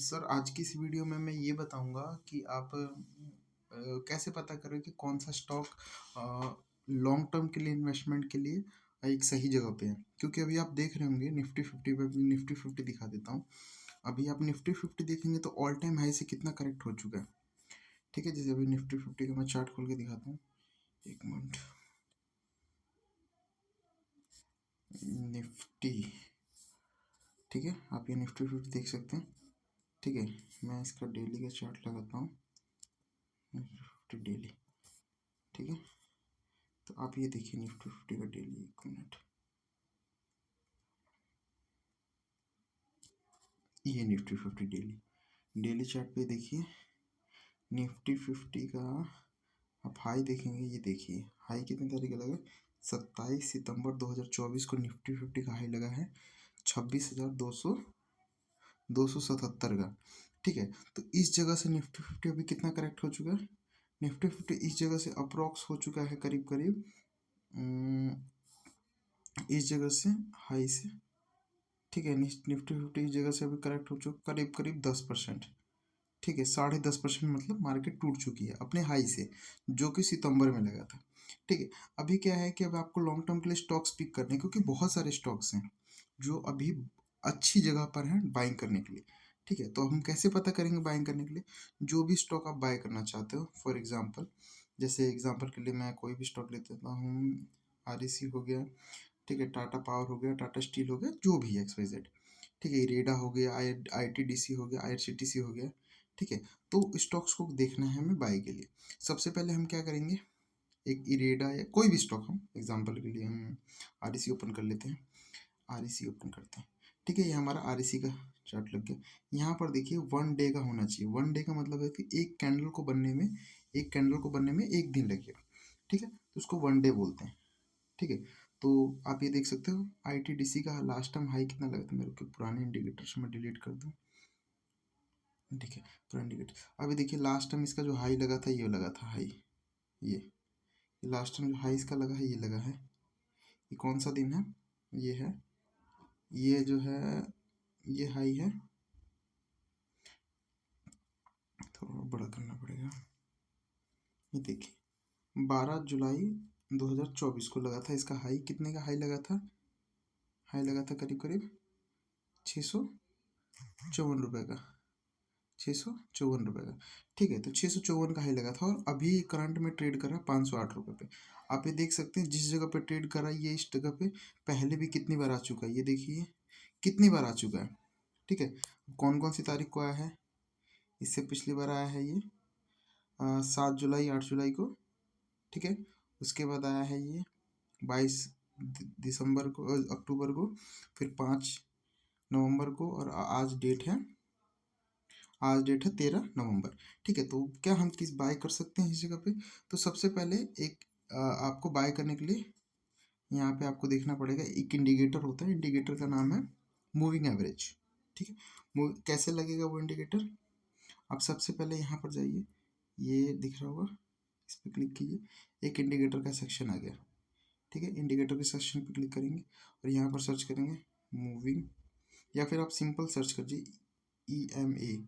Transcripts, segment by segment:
Sir आज की इस वीडियो में मैं ये बताऊंगा कि आप कैसे पता करें कि कौन सा स्टॉक लॉन्ग टर्म के लिए इन्वेस्टमेंट के लिए एक सही जगह पे है। क्योंकि अभी आप देख रहे होंगे निफ्टी फिफ्टी पे, निफ्टी फिफ्टी दिखा देता हूँ। अभी आप निफ्टी फिफ्टी देखेंगे तो ऑल टाइम हाई से कितना करेक्ट हो चुका है। ठीक है, जैसे अभी निफ्टी फिफ्टी का मैं चार्ट खोल के दिखाता हूँ। एक मिनट। निफ्टी, ठीक है, आप ये निफ्टी फिफ्टी देख सकते हैं। ठीक है, मैं इसका डेली का चार्ट लगाता हूँ, निफ्टी फिफ्टी डेली। ठीक है, तो आप ये देखिए निफ्टी फिफ्टी का डेली। एक मिनट, ये Nifty fifty daily, daily chart पे देखिए निफ्टी फिफ्टी का आप हाई देखेंगे। ये देखिए हाई कितनी तारीख का लगा, 27 सितंबर 2024 को निफ्टी फिफ्टी का हाई लगा है 26,277 का। ठीक है, तो इस जगह से निफ्टी फिफ्टी अभी कितना करेक्ट हो चुका है। निफ्टी फिफ्टी इस जगह से अप्रोक्स हो चुका है करीब करीब इस जगह से हाई से। ठीक है, निफ्टी फिफ्टी इस जगह से अभी करेक्ट हो चुका करीब करीब 10%। ठीक है, 10.5% मतलब मार्केट टूट चुकी है अपने हाई से, जो कि सितंबर में लगा था। ठीक है, अभी क्या है कि अब आपको लॉन्ग टर्म के लिए स्टॉक्स पिक करने हैं, क्योंकि बहुत सारे स्टॉक्स हैं जो अभी अच्छी जगह पर हैं बाइंग करने के लिए। ठीक है, तो हम कैसे पता करेंगे बाइंग करने के लिए। जो भी स्टॉक आप बाय करना चाहते हो, फॉर एग्जांपल, जैसे एग्जांपल के लिए मैं कोई भी स्टॉक ले लेता हूँ। आरईसी हो गया, ठीक है, टाटा पावर हो गया, टाटा स्टील हो गया, जो भी है XYZ। ठीक है, इरेडा हो गया, ITDC हो गया, IRCTC हो गया। ठीक है, तो स्टॉक्स को देखना है हमें बाय के लिए। सबसे पहले हम क्या करेंगे, एक इरेडा या कोई भी स्टॉक, हम एग्जांपल के लिए हम आरईसी ओपन कर लेते हैं। आरईसी ओपन करते हैं। ठीक है, ये हमारा आरईसी का चार्ट लग गया। यहाँ पर देखिए 1 डे का होना चाहिए। 1 डे का मतलब है कि एक कैंडल को बनने में, एक कैंडल को बनने में एक दिन लगेगा। ठीक है, तो उसको 1 डे बोलते हैं। ठीक है, तो आप ये देख सकते हो ITDC का लास्ट टाइम हाई कितना लगा था। मेरे को पुराने इंडिकेटर्स में डिलीट कर दूँ। ठीक है, पुराने इंडिकेटर। अभी देखिए लास्ट टाइम इसका जो हाई लगा था, ये लगा था हाई, ये लास्ट टाइम जो हाई इसका लगा है, ये लगा है। ये कौन सा दिन है, ये है, ये जो है ये हाई है। थोड़ा बड़ा करना पड़ेगा। ये देखिए 12 जुलाई 2024 को लगा था इसका हाई। कितने का हाई लगा था, हाई लगा था करीब करीब 654 रुपये का, 654 रुपये का। ठीक है, तो 654 का हाई लगा था और अभी करंट में ट्रेड कर रहा है 508 रुपये पे। आप ये देख सकते हैं जिस जगह पे ट्रेड कर रहा है, ये इस जगह पे पहले भी कितनी बार आ चुका है। ये देखिए कितनी बार आ चुका है। ठीक है, कौन कौन सी तारीख को आया है, इससे पिछली बार आया है ये 7 जुलाई 8 जुलाई को। ठीक है, उसके बाद आया है ये 22 दिसंबर को, अक्टूबर को, फिर 5 नवंबर को, और आज डेट है, आज डेट है 13 नवंबर। ठीक है, तो क्या हम किस बाय कर सकते हैं इस जगह पे। तो सबसे पहले एक आपको बाय करने के लिए यहाँ पे आपको देखना पड़ेगा, एक इंडिकेटर होता है, इंडिकेटर का नाम है मूविंग एवरेज। ठीक है, कैसे लगेगा वो इंडिकेटर। आप सबसे पहले यहाँ पर जाइए, ये दिख रहा होगा, इस पर क्लिक कीजिए। एक इंडिकेटर का सेक्शन आ गया। ठीक है, इंडिकेटर के सेक्शन पर क्लिक करेंगे और यहाँ पर सर्च करेंगे मूविंग, या फिर आप सिंपल सर्च करिए EMA।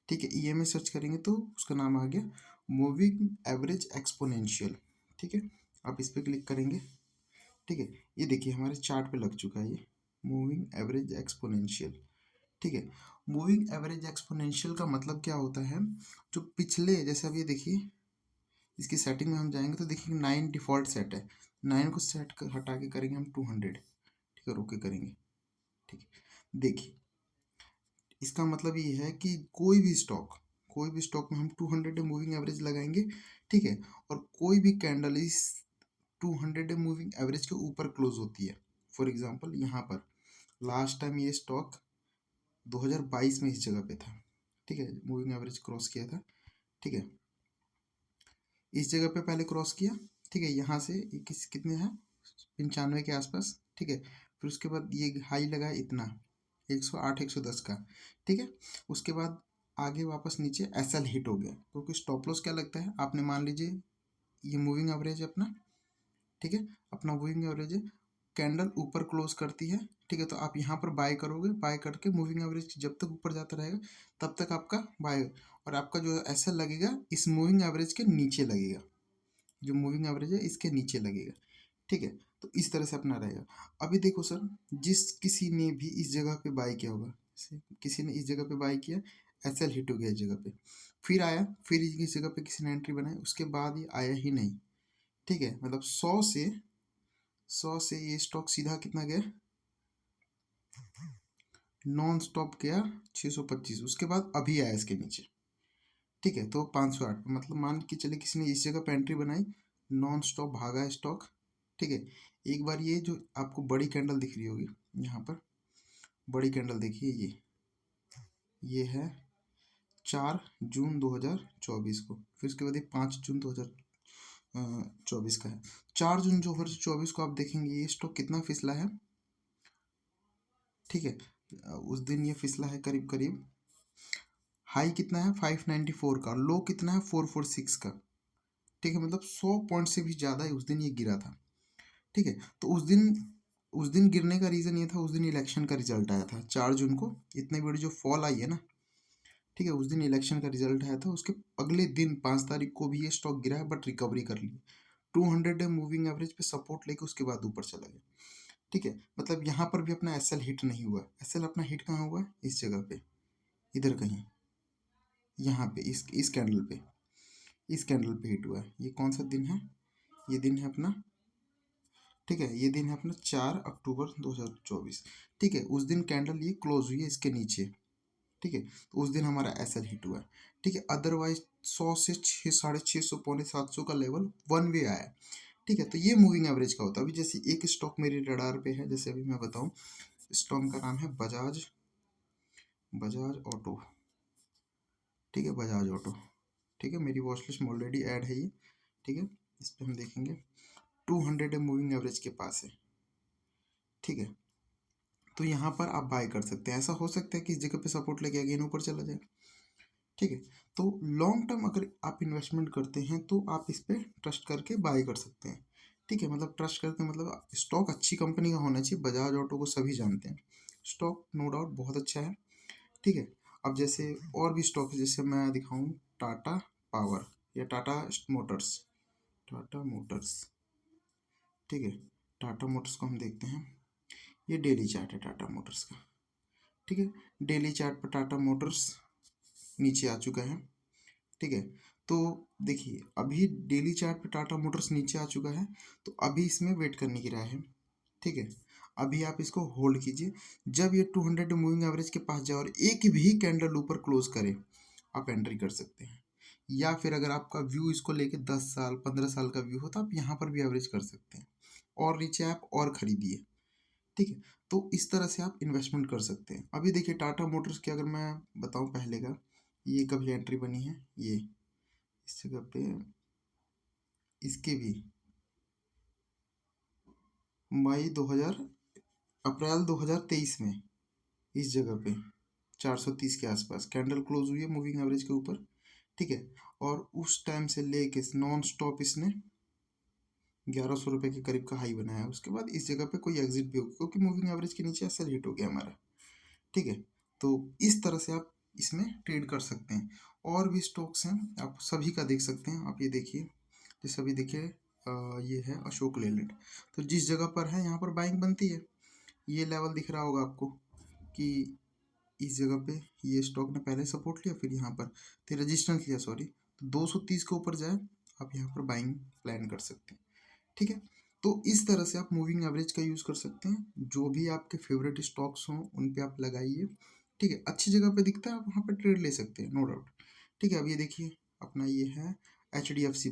ठीक है, EMA सर्च करेंगे तो उसका नाम आ गया मूविंग एवरेज एक्सपोनेंशियल। ठीक है, आप इस पर क्लिक करेंगे। ठीक है, ये देखिए हमारे चार्ट पे लग चुका है ये मूविंग एवरेज एक्सपोनेंशियल। ठीक है, मूविंग एवरेज एक्सपोनेंशियल का मतलब क्या होता है, जो पिछले, जैसे अब ये देखिए इसकी सेटिंग में हम जाएंगे तो देखिए 9 डिफ़ॉल्ट सेट है। 9 को सेट कर हटा के करेंगे हम 200। ठीक है, ओके करेंगे। ठीक है, देखिए इसका मतलब ये है कि कोई भी स्टॉक में हम 200 मूविंग एवरेज लगाएंगे। ठीक है, और कोई भी कैंडल इस 200 मूविंग एवरेज के ऊपर क्लोज होती है। फॉर एग्जांपल यहाँ पर लास्ट टाइम ये स्टॉक 2022 में इस जगह पे था। ठीक है, मूविंग एवरेज क्रॉस किया था। ठीक है, इस जगह पे पहले क्रॉस किया। ठीक है, यहाँ से कितने हैं, 95 के आसपास। ठीक है, फिर उसके बाद ये हाई लगा इतना 108 110 का। ठीक है, उसके बाद आगे वापस नीचे SL हिट हो गया, क्योंकि स्टॉप लॉस क्या लगता है, आपने मान लीजिए ये मूविंग एवरेज है अपना। ठीक है, अपना मूविंग एवरेज है, कैंडल ऊपर क्लोज करती है, ठीक है, तो आप यहाँ पर बाय करोगे, बाय करके मूविंग एवरेज जब तक ऊपर जाता रहेगा तब तक आपका बाय, और आपका जो एसएल लगेगा इस मूविंग एवरेज के नीचे लगेगा, जो मूविंग एवरेज है इसके नीचे लगेगा, ठीक है। तो इस तरह से अपना रहेगा। अभी देखो सर, जिस किसी ने भी इस जगह पे बाय किया होगा, किसी ने इस जगह पे बाय किया, एसएल हिट हो गया इस जगह पे, फिर आया, फिर इस जगह पे किसी ने एंट्री बनाई, उसके बाद ये आया ही नहीं, ठीक है, मतलब 100 से ये स्टॉक सीधा कितना गया, नॉन स्टॉप गया 625, उसके बाद अभी आया इसके नीचे, ठीक है। तो 508, मतलब मान के चले किसी ने इस जगह पे एंट्री बनाई, नॉन स्टॉप भागा स्टॉक, ठीक है। एक बार ये जो आपको बड़ी कैंडल दिख रही होगी यहाँ पर, बड़ी कैंडल देखिए, ये है 4 जून 2024 को, फिर उसके बाद ये 5 जून 2024 का है। 4 जून 2024 को आप देखेंगे ये स्टॉक कितना फिसला है, ठीक है, उस दिन ये फिसला है करीब करीब, हाई कितना है 594 का, लो कितना है 446 का, ठीक है, मतलब 100 पॉइंट से भी ज़्यादा ही उस दिन ये गिरा था, ठीक है। तो उस दिन गिरने का रीज़न ये था, उस दिन इलेक्शन का रिजल्ट आया था 4 जून को, इतनी बड़ी जो फॉल आई है ना, ठीक है, उस दिन इलेक्शन का रिजल्ट आया था, उसके अगले दिन 5 तारीख को भी ये स्टॉक गिरा है, बट रिकवरी कर ली, 200 मूविंग एवरेज पे सपोर्ट लेके उसके बाद ऊपर चला गया, ठीक है। मतलब यहाँ पर भी अपना एसएल हिट नहीं हुआ, एसएल अपना हिट कहाँ हुआ, इस जगह पे, इधर कहीं, यहाँ पे इस कैंडल पे हिट हुआ है। ये कौन सा दिन है, ये दिन है अपना, ठीक है, ये दिन है अपना 4 अक्टूबर 2024, ठीक है। उस दिन कैंडल ये क्लोज हुई है इसके नीचे, ठीक है, तो उस दिन हमारा एसएल हिट हुआ है, ठीक है। अदरवाइज 100 से 600, 650, 650 का लेवल वन वे आया, ठीक है। तो ये मूविंग एवरेज का होता है। अभी जैसे एक स्टॉक मेरे रडार पे है, जैसे अभी मैं बताऊं, स्टॉक का नाम है बजाज ऑटो, ठीक है, बजाज ऑटो, ठीक है, मेरी वॉच लिस्ट में ऑलरेडी ऐड है ये, ठीक है। इस पर हम देखेंगे 200 मूविंग एवरेज के पास है, ठीक है। तो यहाँ पर आप बाय कर सकते हैं, ऐसा हो सकता है कि इस जगह पे सपोर्ट लेके अगेन ऊपर चला जाए, ठीक है। तो लॉन्ग टर्म अगर आप इन्वेस्टमेंट करते हैं तो आप इस पर ट्रस्ट करके बाय कर सकते हैं, ठीक है। मतलब ट्रस्ट करके मतलब स्टॉक अच्छी कंपनी का होना चाहिए, बजाज ऑटो को सभी जानते हैं, स्टॉक नो डाउट बहुत अच्छा है, ठीक है। अब जैसे और भी स्टॉक है, जैसे मैं दिखाऊं, टाटा पावर या टाटा मोटर्स, ठीक है, टाटा मोटर्स को हम देखते हैं, ये डेली चार्ट है टाटा मोटर्स का, ठीक है। डेली चार्ट पर टाटा मोटर्स नीचे आ चुका है, ठीक है। तो देखिए अभी डेली चार्ट पे टाटा मोटर्स नीचे आ चुका है, तो अभी इसमें वेट करने की राय है, ठीक है। अभी आप इसको होल्ड कीजिए, जब ये 200 मूविंग एवरेज के पास जाए और एक भी कैंडल ऊपर क्लोज करे, आप एंट्री कर सकते हैं। या फिर अगर आपका व्यू इसको लेके 10 साल 15 साल का व्यू हो, तो आप यहाँ पर भी एवरेज कर सकते हैं, और नीचे आप और खरीदिए, ठीक है। तो इस तरह से आप इन्वेस्टमेंट कर सकते हैं। अभी देखिए टाटा मोटर्स की अगर मैं बताऊं पहले का, ये कभी एंट्री बनी है, ये इस जगह पे, इसके भी मई 2000 अप्रैल 2023 में इस जगह पे 430 के आसपास कैंडल क्लोज हुई है मूविंग एवरेज के ऊपर, ठीक है। और उस टाइम से लेके नॉन स्टॉप इसने 1100 रुपये के करीब का हाई बनाया, उसके बाद इस जगह पे कोई एग्जिट भी होगी, क्योंकि मूविंग एवरेज के नीचे एसएल हिट हो गया हमारा, ठीक है। तो इस तरह से आप इसमें ट्रेड कर सकते हैं। और भी स्टॉक्स हैं, आप सभी का देख सकते हैं, आप ये देखिए, जैसे अभी देखिए ये है अशोक लेलैंड, तो जिस जगह पर है यहाँ पर बाइंग बनती है, ये लेवल दिख रहा होगा आपको कि इस जगह पे ये स्टॉक ने पहले सपोर्ट लिया, फिर यहाँ पर तो रजिस्टेंस लिया, सॉरी, तो 230 के ऊपर जाए आप यहाँ पर बाइंग प्लान कर सकते हैं, ठीक है। तो इस तरह से आप मूविंग एवरेज का यूज़ कर सकते हैं, जो भी आपके फेवरेट स्टॉक्स हों उन पे आप लगाइए, ठीक है। अच्छी जगह पे दिखता है आप वहाँ पे ट्रेड ले सकते हैं, नो डाउट, ठीक है। अब ये देखिए अपना ये है H D F C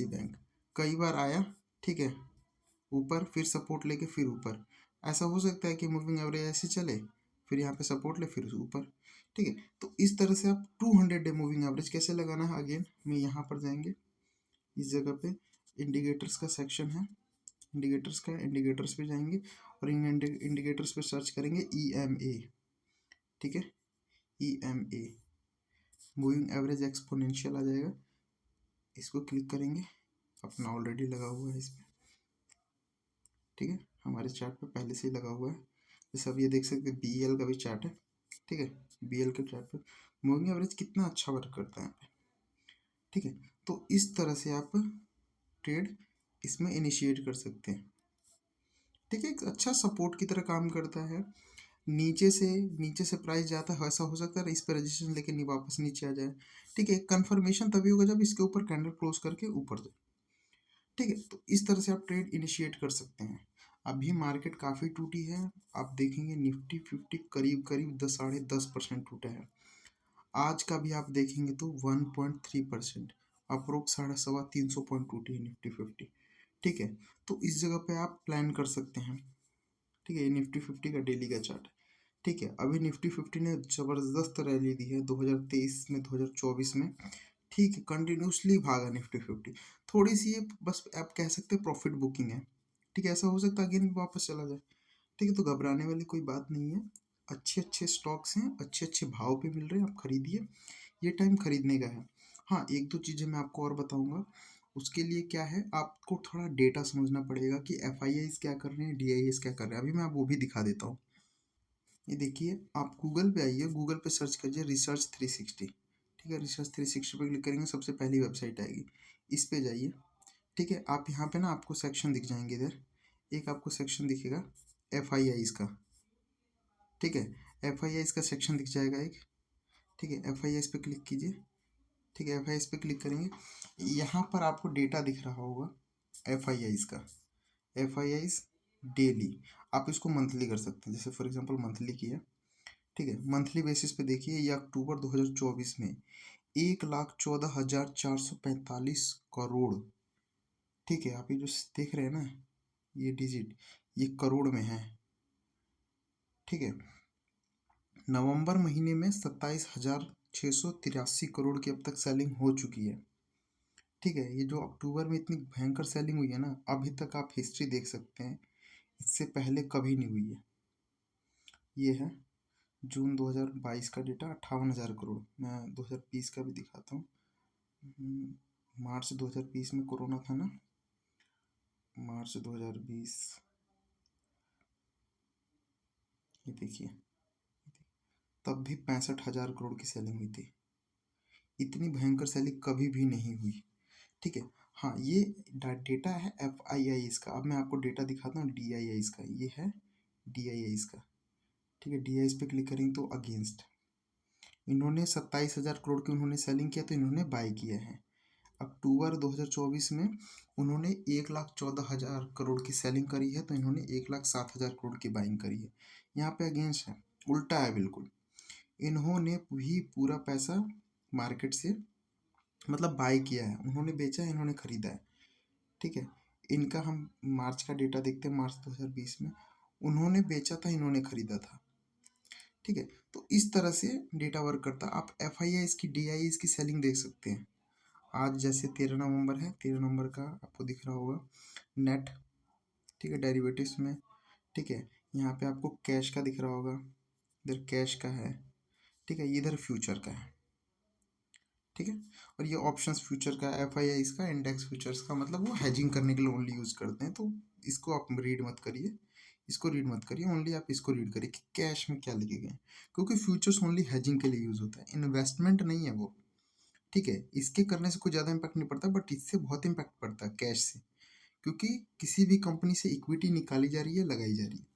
bank कई बार आया, ठीक है, ऊपर, फिर सपोर्ट लेके फिर ऊपर, ऐसा हो सकता है कि मूविंग एवरेज ऐसे चले, फिर यहाँ पे सपोर्ट ले फिर ऊपर, ठीक है। तो इस तरह से आप 200 डे मूविंग एवरेज कैसे लगाना है, अगेन मैं यहाँ पर जाएंगे, इस जगह पे इंडिकेटर्स का सेक्शन है, इंडिकेटर्स पे जाएंगे और इन इंडिकेटर्स पे सर्च करेंगे EMA, ठीक है, EMA मूविंग एवरेज एक्सपोनेंशियल आ जाएगा, इसको क्लिक करेंगे, अपना ऑलरेडी लगा हुआ है इस पर, ठीक है, हमारे चार्ट पे पहले से ही लगा हुआ है। जैसे अब ये देख सकते हैं BEL का भी चार्ट है, ठीक है। BEL के चार्ट पे मूविंग एवरेज कितना अच्छा वर्क करता है यहाँ पे, ठीक है। तो इस तरह से आप ट्रेड इसमें इनिशिएट कर सकते हैं, ठीक है। एक अच्छा सपोर्ट की तरह काम करता है। नीचे से प्राइस जाता है, ऐसा हो सकता है इस पर रजिस्ट्रेशन लेके नहीं वापस नीचे आ जाए, ठीक है। कंफर्मेशन तभी होगा जब इसके ऊपर कैंडल क्लोज करके ऊपर जाए, ठीक है। तो इस तरह से आप ट्रेड इनिशिएट कर सकते हैं। अभी मार्केट काफ़ी टूटी है, आप देखेंगे निफ्टी 50 करीब करीब 10 साढ़े 10% टूटा है। आज का भी आप देखेंगे तो 1.3% अप्रोक्स 350 पॉइंट टूटी है निफ्टी 50, ठीक है। तो इस जगह पे आप प्लान कर सकते हैं, ठीक है। ये निफ्टी 50 का डेली का चार्ट है, ठीक है। अभी निफ्टी 50 ने ज़बरदस्त रैली दी है 2023 में 2024 में, ठीक है। कंटिन्यूसली भागा निफ्टी 50, थोड़ी सी ये बस आप कह सकते हैं प्रॉफिट बुकिंग है, ठीक है। ऐसा हो सकता है अगेन वापस चला जाए, ठीक है। तो घबराने वाली कोई बात नहीं है। अच्छे अच्छे स्टॉक्स हैं, अच्छे अच्छे भाव पे मिल रहे हैं, आप खरीदिए, ये टाइम खरीदने का है। हाँ, एक दो चीज़ें मैं आपको और बताऊंगा। उसके लिए क्या है, आपको थोड़ा डेटा समझना पड़ेगा कि FIIs क्या कर रहे हैं, DIIs क्या कर रहे हैं। अभी मैं आपको वो भी दिखा देता हूँ। ये देखिए, आप गूगल पे आइए, गूगल पे सर्च कीजिए रिसर्च 360, ठीक है। रिसर्च 360 पे क्लिक करेंगे, सबसे पहली वेबसाइट आएगी, इस पे जाइए, ठीक है। आप यहाँ पे ना आपको सेक्शन दिख जाएंगे, इधर एक आपको सेक्शन दिखेगा FIIs का, ठीक है। FIIs का सेक्शन दिख जाएगा एक, ठीक है। FIIs पे क्लिक कीजिए, ठीक है। FIIs पे क्लिक करेंगे, यहाँ पर आपको डेटा दिख रहा होगा FIIs का, FIIs डेली। आप इसको मंथली कर सकते हैं, जैसे फॉर एग्जांपल मंथली किया, ठीक है। मंथली बेसिस पे देखिए, ये अक्टूबर 2024 में 1,14,445 करोड़, ठीक है। आप ये जो देख रहे हैं ना, ये डिजिट, ये करोड़ में है, ठीक है। नवंबर महीने में 27,683 करोड़ की अब तक सेलिंग हो चुकी है, ठीक है। ये जो अक्टूबर में इतनी भयंकर सेलिंग हुई है ना, अभी तक आप हिस्ट्री देख सकते हैं, इससे पहले कभी नहीं हुई है। ये है जून 2022 का डेटा, 58,000 करोड़। मैं 2020 का भी दिखाता हूँ। मार्च 2020 में कोरोना था ना, मार्च 2020, ये देखिए, तब भी 65,000 करोड़ की सेलिंग हुई थी। इतनी भयंकर सेलिंग कभी भी नहीं हुई, ठीक है। हाँ, ये डेटा है FIIs का। अब मैं आपको डेटा दिखाता हूँ DIIs का। ये है DIIs का, ठीक है। DIIs पे क्लिक करेंगे तो अगेंस्ट, इन्होंने 27,000 करोड़ की उन्होंने सेलिंग किया, तो इन्होंने बाई किया है। अक्टूबर 2024 में उन्होंने 1,14,000 करोड़ की सेलिंग करी है, तो इन्होंने 1,07,000 करोड़ की बाइंग करी है। यहाँ पे अगेंस्ट है, उल्टा है बिल्कुल। इन्होंने भी पूरा पैसा मार्केट से मतलब बाई किया है, उन्होंने बेचा है, इन्होंने खरीदा है, ठीक है। इनका हम मार्च का डेटा देखते हैं, मार्च 2020 में उन्होंने बेचा था, इन्होंने खरीदा था, ठीक है। तो इस तरह से डेटा वर्क करता है। आप FIIs की DIIs की सेलिंग देख सकते हैं। आज जैसे 13 नवंबर है, 13 नवंबर का आपको दिख रहा होगा नेट, ठीक है, डेरिवेटिव्स में, ठीक है। यहाँ पे आपको कैश का दिख रहा होगा, इधर कैश का है, ठीक है। इधर फ्यूचर का है, ठीक है। और ये ऑप्शंस फ्यूचर का, FIIs का, इंडेक्स फ्यूचर्स का, मतलब वो हेजिंग करने के लिए ओनली यूज़ करते हैं। तो इसको आप रीड मत करिए, इसको रीड मत करिए, ओनली आप इसको रीड करिए कि कैश में क्या लिखे गए हैं, क्योंकि फ्यूचर्स ओनली हेजिंग के लिए यूज़ होता है, इन्वेस्टमेंट नहीं है वो, ठीक है। इसके करने से कोई ज़्यादा इम्पैक्ट नहीं पड़ता, बट इससे बहुत इम्पैक्ट पड़ता है कैश से, क्योंकि किसी भी कंपनी से इक्विटी निकाली जा रही है, लगाई जा रही है,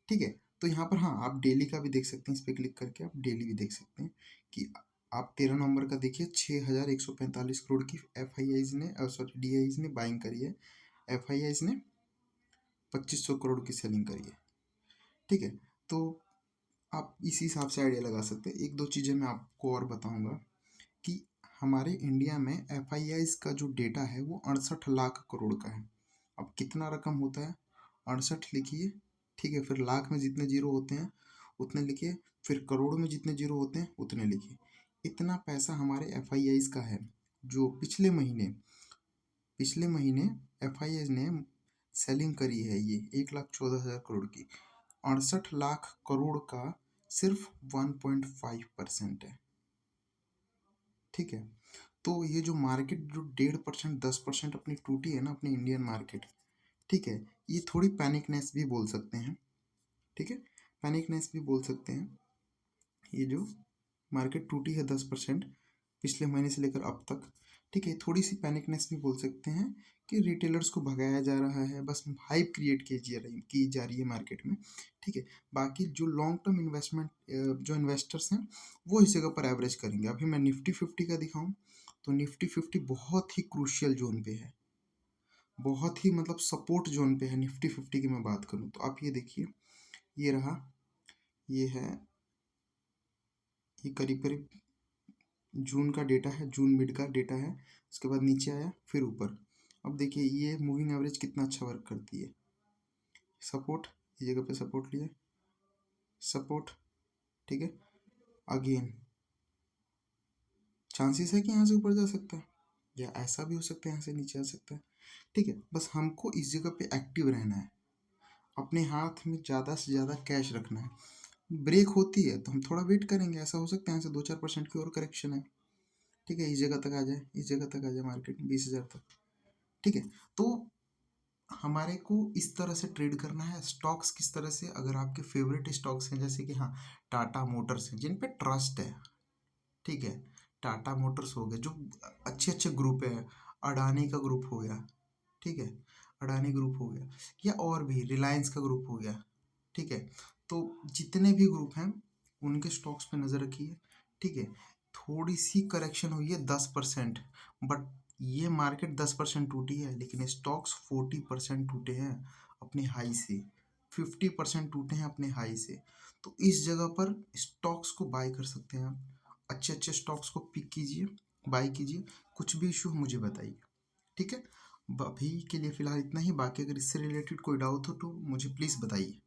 ठीक है। तो यहाँ पर हाँ, आप डेली का भी देख सकते हैं, इस पर क्लिक करके आप डेली भी देख सकते हैं कि आप 13 नवंबर का देखिए, 6,145 करोड़ की FIIs ने, सॉरी DIIs ने बाइंग करी है, FIIs ने 2,500 करोड़ की सेलिंग करी है, ठीक है। तो आप इसी हिसाब से आइडिया लगा सकते हैं। एक दो चीज़ें मैं आपको और बताऊंगा कि हमारे इंडिया में FIIs का जो डेटा है वो 68 लाख करोड़ का है। अब कितना रकम होता है, 68 लिखिए, ठीक है। फिर लाख में जितने जीरो होते हैं उतने लिखिए, फिर करोड़ में जितने जीरो होते हैं उतने लिखिए। इतना पैसा हमारे FIIs का है, जो पिछले महीने FIIs ने सेलिंग करी है, ये 1,14,000 करोड़ की। 68 लाख करोड़ का सिर्फ 1.5% है, ठीक है। तो ये जो मार्केट जो 1.5% 10% अपनी टूटी है ना, अपनी इंडियन मार्केट, ठीक है, ये थोड़ी पैनिकनेस भी बोल सकते हैं, ठीक है, पैनिकनेस भी बोल सकते हैं। ये जो मार्केट टूटी है 10% पिछले महीने से लेकर अब तक, ठीक है, थोड़ी सी पैनिकनेस भी बोल सकते हैं कि रिटेलर्स को भगाया जा रहा है, बस हाइप क्रिएट की जा रही है मार्केट में, ठीक है। बाकी जो लॉन्ग टर्म इन्वेस्टमेंट जो इन्वेस्टर्स हैं वो इस जगह पर एवरेज करेंगे। अभी मैं निफ्टी 50 का दिखाऊं तो निफ्टी 50 बहुत ही क्रूशियल जोन पे है, बहुत ही मतलब सपोर्ट जोन पे है। निफ्टी 50 की मैं बात करूं तो आप ये देखिए, ये रहा, ये है, ये करीब करीब जून का डेटा है, जून मिड का डेटा है। उसके बाद नीचे आया फिर ऊपर। अब देखिए ये मूविंग एवरेज कितना अच्छा वर्क करती है। सपोर्ट, ये जगह पे सपोर्ट लिया, सपोर्ट, ठीक है, अगेन चांसेस है कि यहाँ से ऊपर जा सकता है, या ऐसा भी हो सकता है यहाँ से नीचे आ सकता है, ठीक है। बस हमको इस जगह पे एक्टिव रहना है, अपने हाथ में ज़्यादा से ज़्यादा कैश रखना है। ब्रेक होती है तो हम थोड़ा वेट करेंगे, ऐसा हो सकता है यहाँ से 2-4% की और करेक्शन है, ठीक है, इस जगह तक आ जाए, इस जगह तक आ जाए मार्केट 20,000 तक, ठीक है। तो हमारे को इस तरह से ट्रेड करना है स्टॉक्स। किस तरह से, अगर आपके फेवरेट स्टॉक्स हैं जैसे कि हाँ टाटा मोटर्स हैं जिन पे ट्रस्ट है, ठीक है, टाटा मोटर्स हो गए जो अच्छे अच्छे ग्रुप है, अडानी का ग्रुप हो गया, ठीक है, अडानी ग्रुप हो गया, या और भी रिलायंस का ग्रुप हो गया, ठीक है। तो जितने भी ग्रुप हैं उनके स्टॉक्स पे नज़र रखिए, ठीक है। थोड़ी सी करेक्शन हुई है 10%, बट ये मार्केट 10% टूटी है लेकिन स्टॉक्स 40% टूटे हैं अपने हाई से, 50% टूटे हैं अपने हाई से। तो इस जगह पर स्टॉक्स को बाय कर सकते हैं आप, अच्छे अच्छे स्टॉक्स को पिक कीजिए, बाय कीजिए। कुछ भी इशू हो मुझे बताइए, ठीक है। अभी के लिए फ़िलहाल इतना ही, बाकी अगर इससे रिलेटेड कोई डाउट हो तो मुझे प्लीज़ बताइए।